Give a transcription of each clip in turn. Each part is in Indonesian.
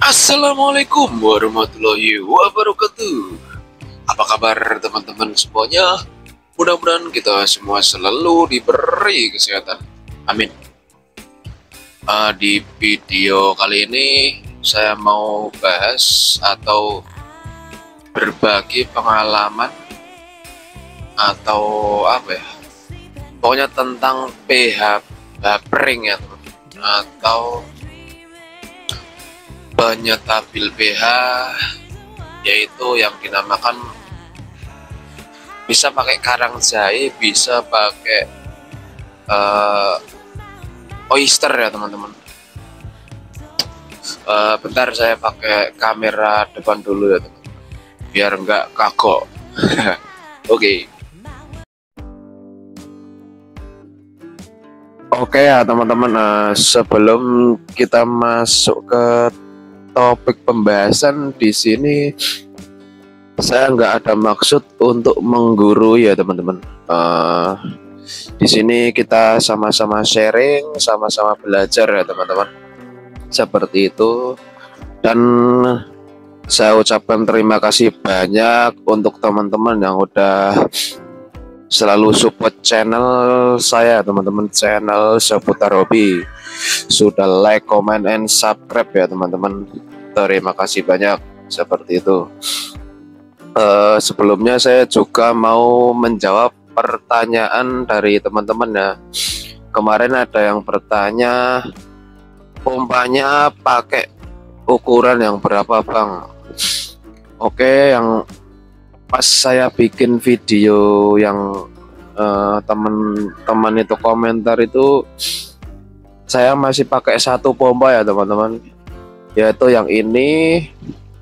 Assalamualaikum warahmatullahi wabarakatuh. Apa kabar teman-teman semuanya? Mudah-mudahan kita semua selalu diberi kesehatan. Amin. Di video kali ini saya mau bahas atau berbagi pengalaman atau apa ya? Pokoknya tentang PH buffering ya teman, atau penyetabil pH, yaitu yang dinamakan bisa pakai karang jahe, bisa pakai oyster ya teman-teman. Bentar saya pakai kamera depan dulu ya teman, biar nggak kagok. Oke. Oke ya teman-teman, sebelum kita masuk ke topik pembahasan di sini, saya nggak ada maksud untuk menggurui ya teman-teman. Di sini kita sama-sama sharing, sama-sama belajar ya teman-teman. Seperti itu. Dan saya ucapkan terima kasih banyak untuk teman-teman yang udah selalu support channel saya teman-teman, channel seputar hobi. Sudah like, comment, and subscribe ya teman-teman. Terima kasih banyak. Seperti itu. Sebelumnya saya juga mau menjawab pertanyaan dari teman-teman ya. Kemarin ada yang bertanya, pompanya pakai ukuran yang berapa bang? Oke, yang pas saya bikin video yang teman-teman itu komentar itu, saya masih pakai satu pompa ya teman-teman, yaitu yang ini.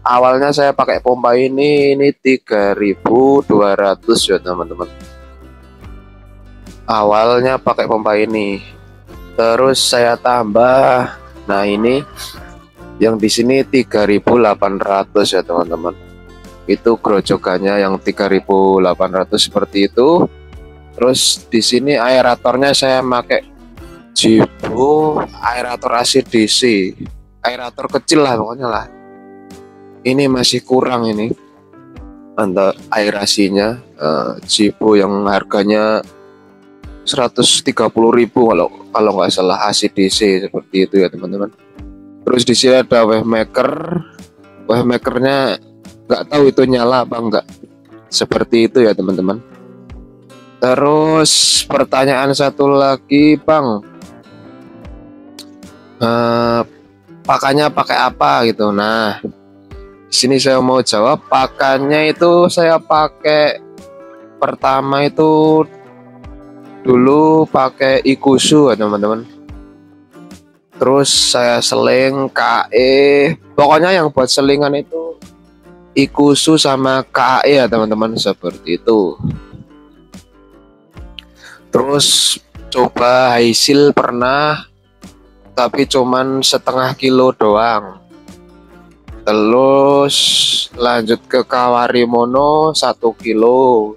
Awalnya saya pakai pompa ini 3.200 ya teman-teman. Awalnya pakai pompa ini, terus saya tambah, nah ini yang di sini 3.800 ya teman-teman. Itu grojokannya yang 3.800 seperti itu. Terus di sini aeratornya saya pakai Jibo aerator AC DC, aerator kecil lah pokoknya lah. Ini masih kurang ini untuk aerasinya. Jibo yang harganya 130.000 kalau nggak salah, AC DC seperti itu ya teman-teman. Terus di sini ada wave makernya nggak tahu itu nyala apa enggak, seperti itu ya teman-teman. Terus pertanyaan satu lagi bang, pakannya pakai apa gitu. Nah, di sini saya mau jawab, pakannya itu saya pakai, pertama itu dulu pakai Ikusu ya teman-teman. Terus saya seling KE, pokoknya yang buat selingan itu Ikusu sama KE ya teman-teman, seperti itu. Terus coba hasil pernah, tapi cuman setengah kilo doang. Terus lanjut ke Kawarimono 1 kilo.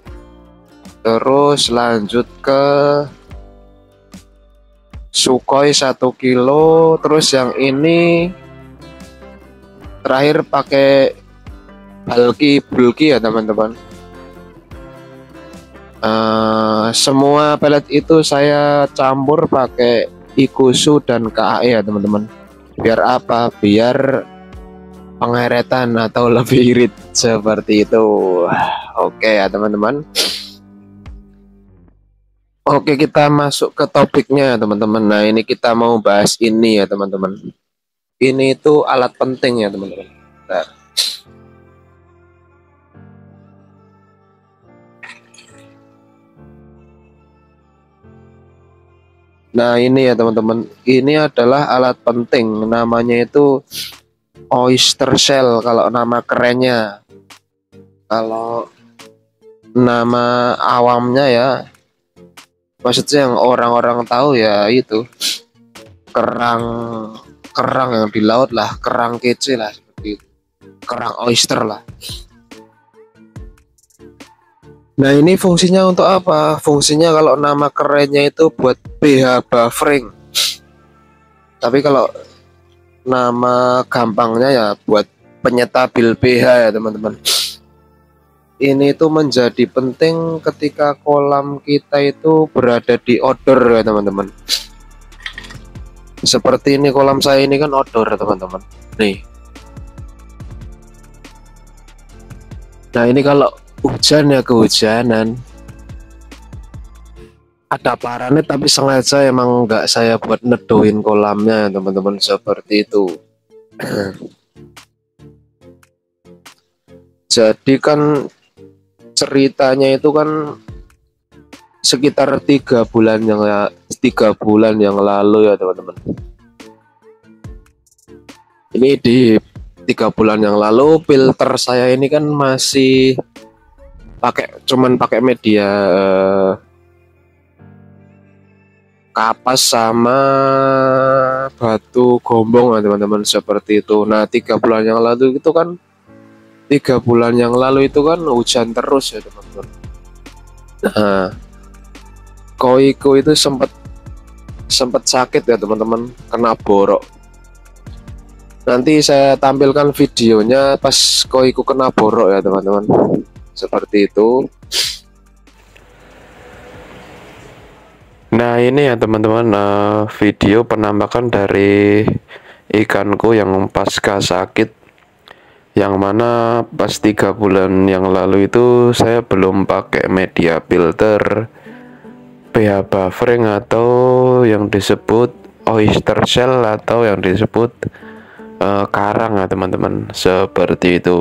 Terus lanjut ke Sukhoi 1 kilo. Terus yang ini terakhir pakai bulky ya teman-teman. Semua pelet itu saya campur pakai Ikusu dan KAE ya teman-teman. Biar apa? Biar pengeretan atau lebih irit seperti itu. Oke ya teman-teman. Oke, kita masuk ke topiknya ya teman-teman. Nah, ini kita mau bahas ini ya teman-teman. Ini itu alat penting ya teman-teman. Nah ini ya teman-teman, ini adalah alat penting, namanya itu oyster shell kalau nama kerennya. Kalau nama awamnya ya, maksudnya yang orang-orang tahu ya itu kerang yang di laut lah, kerang kece lah, seperti itu, kerang oyster lah. Nah ini fungsinya untuk apa? Fungsinya kalau nama kerennya itu buat pH buffering. Tapi kalau nama gampangnya ya buat penyetabil pH ya teman-teman. Ini tuh menjadi penting ketika kolam kita itu berada di outdoor ya teman-teman. Seperti ini kolam saya ini kan outdoor teman-teman. Nih. Nah ini kalau hujan ya kehujanan. Ada paranet tapi sengaja emang nggak saya buat neduhin kolamnya ya teman-teman, seperti itu. Jadi kan ceritanya itu kan sekitar 3 bulan yang lalu ya teman-teman. Ini di 3 bulan yang lalu filter saya ini kan masih cuman pakai media kapas sama batu gombong ya teman-teman, seperti itu. Nah 3 bulan yang lalu itu kan 3 bulan yang lalu itu kan hujan terus ya teman-teman. Nah koiku itu sempat sakit ya teman-teman, kena borok. Nanti saya tampilkan videonya pas koiku kena borok ya teman-teman, seperti itu. Nah ini ya teman-teman, video penampakan dari ikanku yang pasca sakit, yang mana pas 3 bulan yang lalu itu saya belum pakai media filter, pH buffering atau yang disebut oyster shell atau yang disebut karang ya teman-teman, seperti itu.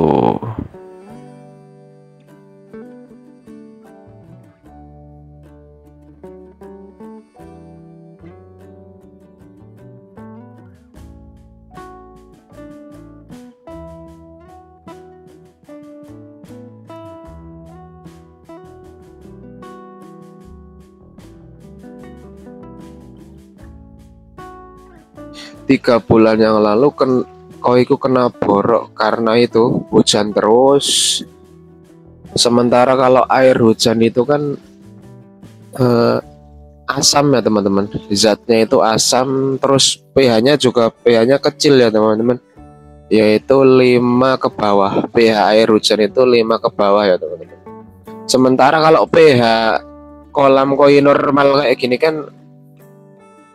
3 bulan yang lalu koiku kena borok karena itu hujan terus. Sementara kalau air hujan itu kan asam ya teman-teman, zatnya itu asam, terus pH-nya juga pH-nya kecil ya teman-teman, yaitu 5 ke bawah. pH air hujan itu 5 ke bawah ya teman-teman. Sementara kalau pH kolam koi normal kayak gini kan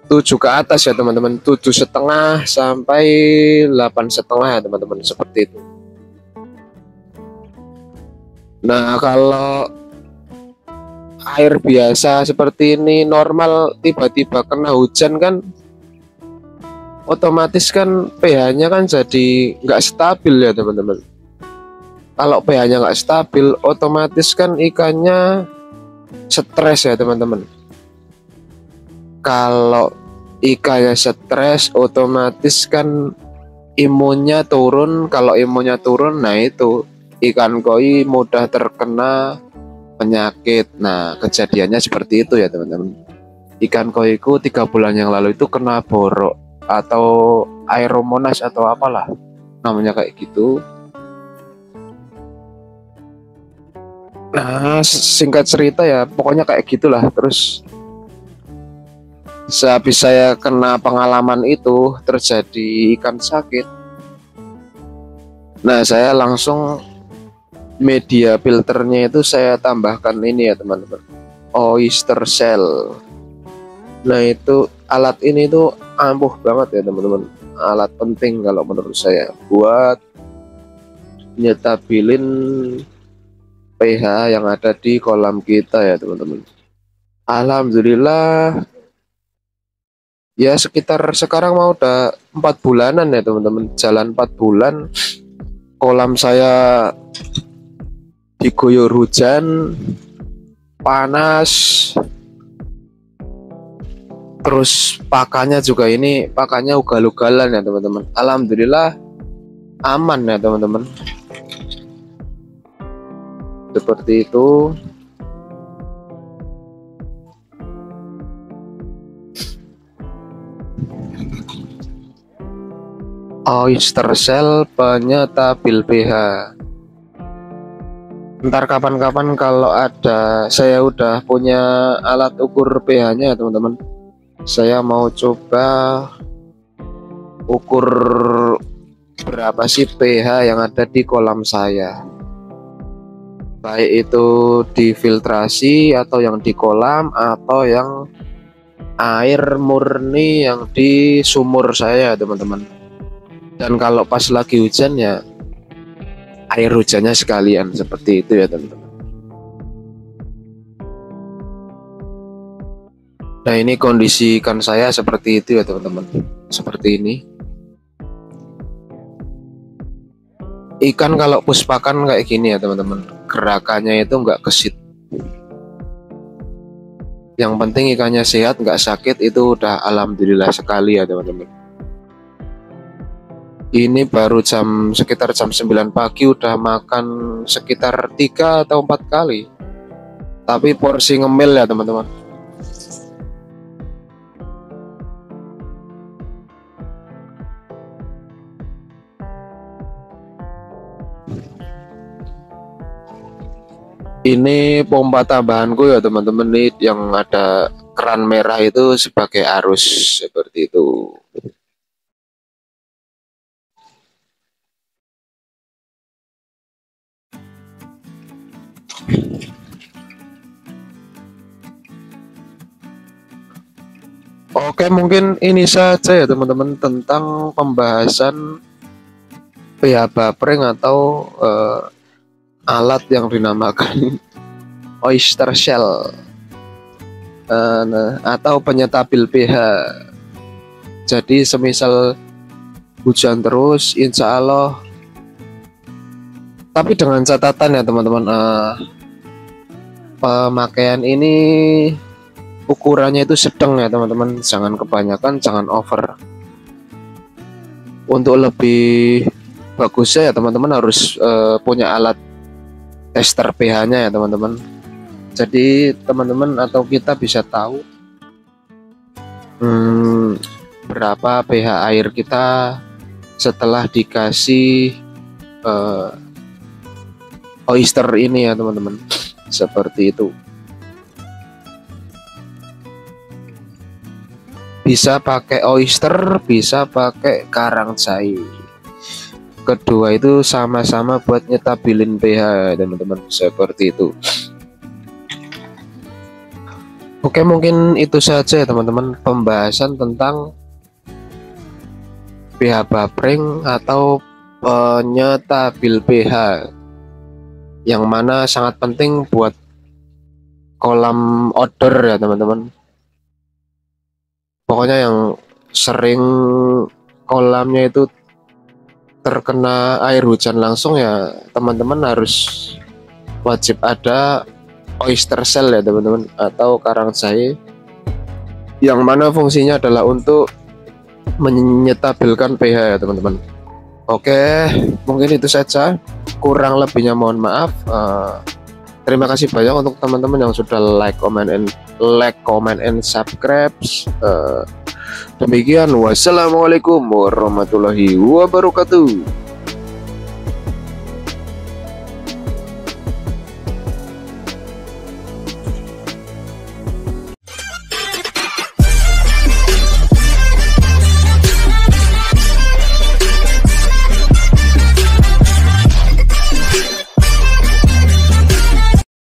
7 ke atas ya teman-teman, 7,5 sampai 8,5 ya teman-teman, seperti itu. Nah kalau air biasa seperti ini normal tiba-tiba kena hujan kan otomatis kan pH-nya kan jadi nggak stabil ya teman-teman. Kalau pH-nya nggak stabil otomatis kan ikannya stres ya teman-teman. Kalau ikannya stres otomatis kan imunnya turun. Kalau imunnya turun, nah itu ikan koi mudah terkena penyakit. Nah kejadiannya seperti itu ya teman-teman. Ikan koiku 3 bulan yang lalu itu kena borok atau aeromonas atau apalah namanya kayak gitu. Nah singkat cerita ya pokoknya kayak gitulah. Terus sehabis saya kena pengalaman itu terjadi ikan sakit, nah saya langsung media filternya itu saya tambahkan ini ya teman-teman, oyster shell. Nah itu alat ini tuh ampuh banget ya teman-teman, alat penting kalau menurut saya buat nyetabilin pH yang ada di kolam kita ya teman-teman. Alhamdulillah ya sekitar sekarang mau udah 4 bulanan ya teman-teman, jalan 4 bulan kolam saya diguyur hujan panas, terus pakannya juga ini pakannya ugal-ugalan ya teman-teman. Alhamdulillah aman ya teman-teman, seperti itu. Oyster shell penyetabil pH. Ntar kapan-kapan kalau ada, saya udah punya alat ukur pH-nya teman-teman, saya mau coba ukur berapa sih pH yang ada di kolam saya, baik itu difiltrasi atau yang di kolam atau yang air murni yang di sumur saya teman-teman. Dan kalau pas lagi hujan ya air hujannya sekalian, seperti itu ya teman-teman. Nah ini kondisi ikan saya seperti itu ya teman-teman, seperti ini. Ikan kalau puspakan kayak gini ya teman-teman, gerakannya itu nggak gesit. Yang penting ikannya sehat, nggak sakit, itu udah alhamdulillah sekali ya teman-teman. Ini baru sekitar jam 9 pagi udah makan sekitar 3 atau 4 kali. Tapi porsi ngemil ya teman-teman. Ini pompa tambahanku ya teman-teman, nih yang ada keran merah itu sebagai arus, seperti itu. Oke, mungkin ini saja ya teman-teman tentang pembahasan pH buffering atau alat yang dinamakan oyster shell atau penyetabil pH. Jadi semisal hujan terus, insya Allah, tapi dengan catatan ya teman-teman, pemakaian ini ukurannya itu sedang ya teman-teman, jangan kebanyakan, jangan over. Untuk lebih bagusnya ya teman-teman harus punya alat tester pH-nya ya teman-teman. Jadi teman-teman atau kita bisa tahu berapa pH air kita setelah dikasih oyster ini ya teman-teman, seperti itu. Bisa pakai oyster, bisa pakai karang cair. Kedua itu sama-sama buat nyetabilin pH teman-teman, seperti itu. Oke, mungkin itu saja teman-teman pembahasan tentang pH buffering atau penyetabil pH, yang mana sangat penting buat kolam outdoor ya teman-teman. Pokoknya yang sering kolamnya itu terkena air hujan langsung ya teman-teman harus wajib ada oyster shell ya teman-teman, atau karang jahe, yang mana fungsinya adalah untuk menyetabilkan pH ya teman-teman. Oke, mungkin itu saja, kurang lebihnya mohon maaf. Terima kasih banyak untuk teman-teman yang sudah like, comment and subscribe. Demikian, wassalamualaikum warahmatullahi wabarakatuh.